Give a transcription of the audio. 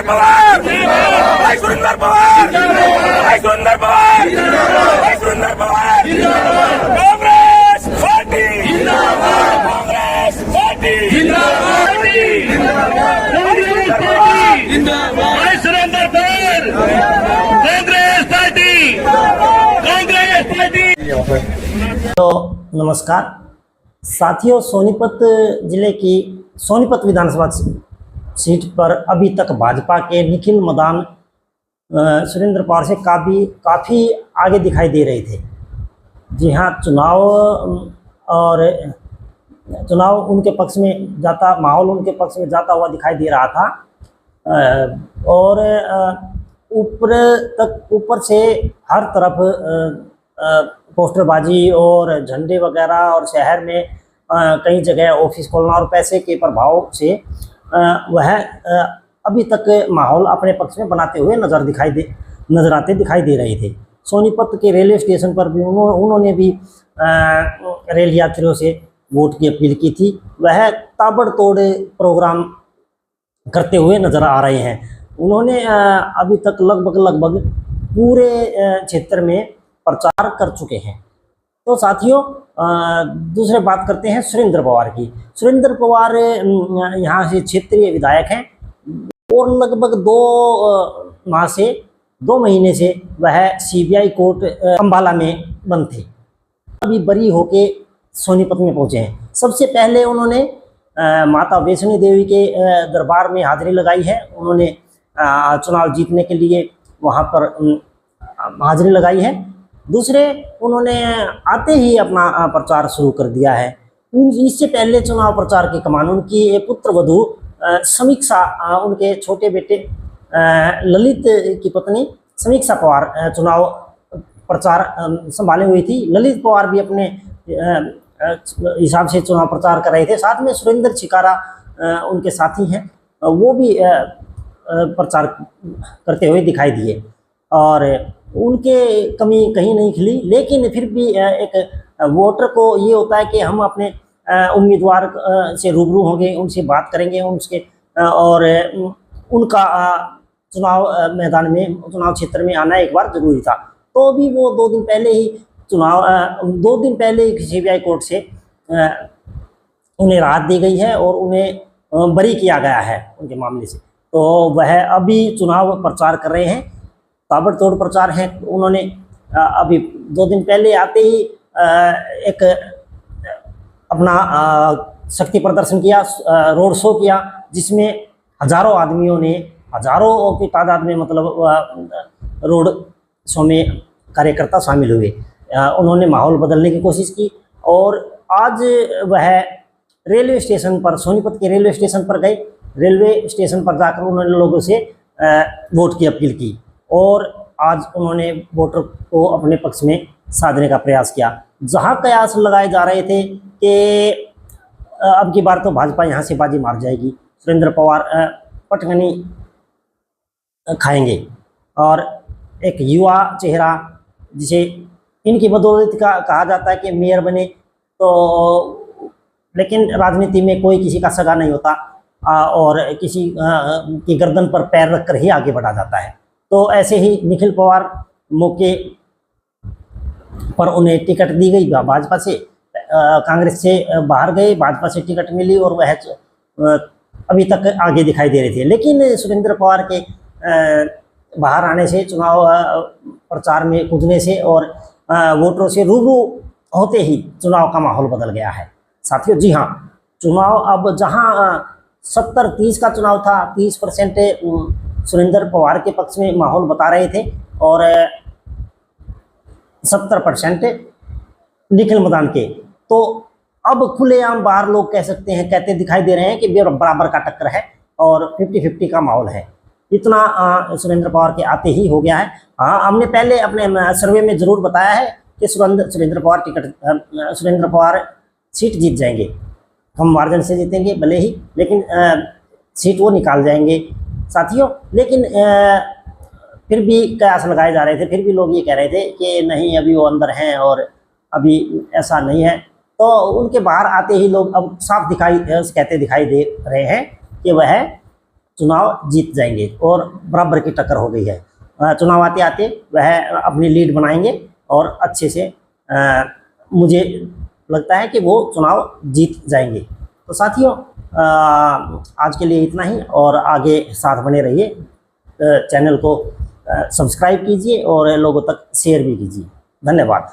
पवार, भाई सुरेंद्र पवार, भाई सुरेंद्र पवार, भाई सुरेंद्र पवार, कांग्रेस पार्टी जिंदाबाद, कांग्रेस पार्टी जिंदाबाद, भाई सुरेंद्र पवार, कांग्रेस पार्टी, कांग्रेस पार्टी। तो नमस्कार साथियों, सोनीपत जिले की सोनीपत विधानसभा सीट पर अभी तक भाजपा के निखिल मदान सुरेंद्र पवार से काफ़ी आगे दिखाई दे रहे थे। जी हाँ, चुनाव उनके पक्ष में जाता, माहौल उनके पक्ष में जाता हुआ दिखाई दे रहा था। और ऊपर से हर तरफ पोस्टरबाजी और झंडे वगैरह, और शहर में कई जगह ऑफिस खोलना और पैसे के प्रभाव से वह अभी तक माहौल अपने पक्ष में बनाते हुए नजर आते दिखाई दे रहे थे। सोनीपत के रेलवे स्टेशन पर भी उन्होंने भी रेल यात्रियों से वोट की अपील की थी। वह ताबड़तोड़ प्रोग्राम करते हुए नजर आ रहे हैं। उन्होंने अभी तक लगभग पूरे क्षेत्र में प्रचार कर चुके हैं। तो साथियों, दूसरे बात करते हैं सुरेंद्र पवार की। सुरेंद्र पवार यहाँ से क्षेत्रीय विधायक हैं और लगभग 2 महीने से वह सीबीआई कोर्ट अंबाला में बंद थे। अभी बरी होके सोनीपत में पहुँचे हैं। सबसे पहले उन्होंने माता वैष्णो देवी के दरबार में हाजिरी लगाई है। उन्होंने चुनाव जीतने के लिए वहाँ पर हाजिरी लगाई है। दूसरे, उन्होंने आते ही अपना प्रचार शुरू कर दिया है। इससे पहले चुनाव प्रचार की कमान उनकी पुत्र वधू समीक्षा, उनके छोटे बेटे ललित की पत्नी समीक्षा पवार चुनाव प्रचार संभाले हुई थी। ललित पवार भी अपने हिसाब से चुनाव प्रचार कर रहे थे। साथ में सुरेंद्र छिकारा उनके साथी हैं, वो भी प्रचार करते हुए दिखाई दिए और उनके कमी कहीं नहीं खिली। लेकिन फिर भी एक वोटर को ये होता है कि हम अपने उम्मीदवार से रूबरू होंगे, उनसे बात करेंगे, और उनका चुनाव मैदान में, चुनाव क्षेत्र में आना एक बार जरूरी था। तो भी वो 2 दिन पहले ही सीबीआई कोर्ट से उन्हें राहत दी गई है और उन्हें बरी किया गया है उनके मामले से। तो वह अभी चुनाव प्रचार कर रहे हैं, ताबड़तोड़ प्रचार है। उन्होंने अभी 2 दिन पहले आते ही एक अपना शक्ति प्रदर्शन किया, रोड शो किया, जिसमें हजारों की तादाद में मतलब रोड शो में कार्यकर्ता शामिल हुए। उन्होंने माहौल बदलने की कोशिश की और आज वह रेलवे स्टेशन पर, सोनीपत के रेलवे स्टेशन पर गए। रेलवे स्टेशन पर जाकर उन्होंने लोगों से वोट की अपील की और आज उन्होंने वोटर को अपने पक्ष में साधने का प्रयास किया। जहां कयास लगाए जा रहे थे कि अब की बार तो भाजपा यहाँ से बाजी मार जाएगी, सुरेंद्र पवार पटकनी खाएंगे, और एक युवा चेहरा जिसे इनकी बदौलत का कहा जाता है कि मेयर बने, तो लेकिन राजनीति में कोई किसी का सगा नहीं होता और किसी की गर्दन पर पैर रखकर ही आगे बढ़ा जाता है। तो ऐसे ही निखिल पवार मौके पर उन्हें टिकट दी गई भाजपा से, कांग्रेस से बाहर गए, भाजपा से टिकट मिली और वह अभी तक आगे दिखाई दे रहे थे। लेकिन सुरेंद्र पवार के बाहर आने से, चुनाव प्रचार में कूदने से और वोटरों से रूबरू होते ही चुनाव का माहौल बदल गया है साथियों। जी हाँ, चुनाव अब जहाँ 70-30 का चुनाव था, 30% सुरेंद्र पवार के पक्ष में माहौल बता रहे थे और 70% निखिल मदान के। तो अब खुलेआम बाहर लोग कहते दिखाई दे रहे हैं कि बराबर का टक्कर है और 50-50 का माहौल है। इतना सुरेंद्र पवार के आते ही हो गया है। हाँ, हमने पहले अपने सर्वे में जरूर बताया है कि सुरेंद्र पवार सीट जीत जाएंगे, कम मार्जिन से जीतेंगे भले ही, लेकिन सीट वो निकाल जाएंगे साथियों। लेकिन फिर भी कयास लगाए जा रहे थे, फिर भी लोग ये कह रहे थे कि नहीं, अभी वो अंदर हैं और अभी ऐसा नहीं है। तो उनके बाहर आते ही लोग अब साफ कहते दिखाई दे रहे हैं कि वह चुनाव जीत जाएंगे और बराबर की टक्कर हो गई है। चुनाव आते आते वह अपनी लीड बनाएंगे और अच्छे से मुझे लगता है कि वो चुनाव जीत जाएंगे। तो साथियों, आज के लिए इतना ही और आगे साथ बने रहिए। चैनल को सब्सक्राइब कीजिए और लोगों तक शेयर भी कीजिए। धन्यवाद।